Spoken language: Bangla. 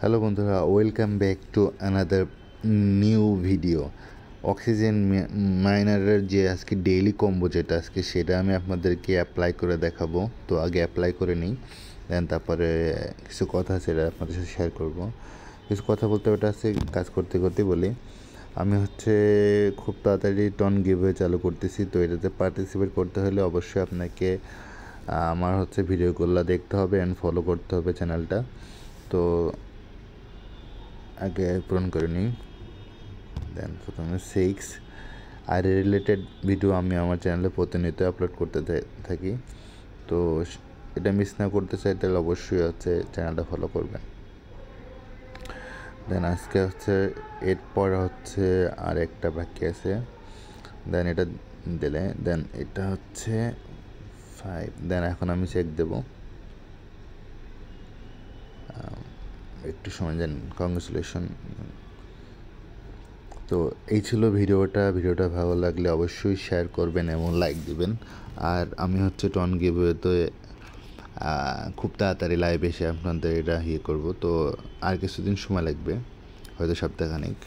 হ্যালো বন্ধুরা, welcome back to another new video. Oxygen মাইনারের যে আজকে ডেইলি কম্বো যেটা আজকে সেটা আমি আপনাদেরকে অ্যাপ্লাই করে দেখাবো। তো আগে অ্যাপ্লাই করে নিই, দেন তারপরে কিছু কথা সেটা আপনাদের সাথে শেয়ার করব। কিছু কথা বলতে ওটা আছে কাজ করতে করতে বলি। আমি খুব তাড়াতাড়ি টন গিভওয়ে চালু করতেছি। তো এটাতে পার্টিসিপেট করতে হলে অবশ্যই আপনাকে আমার ভিডিওগুলো দেখতে হবে অ্যান্ড ফলো করতে হবে চ্যানেলটা। তো আগে পূরণ করে নিই। দেন প্রথমে 6 আর রিলেটেড ভিডিও আমি আমার চ্যানেলে প্রতিনিয়ত আপলোড করতে থাকি। তো এটা মিস না করতে চাই তাহলে অবশ্যই চ্যানেলটা ফলো করবেন। দেন আজকে এরপর আর একটা বাকি আছে। দেন এটা দিলে দেন এটা 5। দেন এখন আমি চেক দেব, একটু সময় দেন। কংগ্রেচুলেশন। তো এই ছিল ভিডিওটা ভালো লাগলে অবশ্যই শেয়ার করবেন এবং লাইক দিবেন। আর আমি টন গিভওয়েতে খুব তাড়াতাড়ি লাইভ এসে আপনাদের এটা করব। তো আর কিছুদিন সময় লাগবে, হয়তো সপ্তাহখানেক।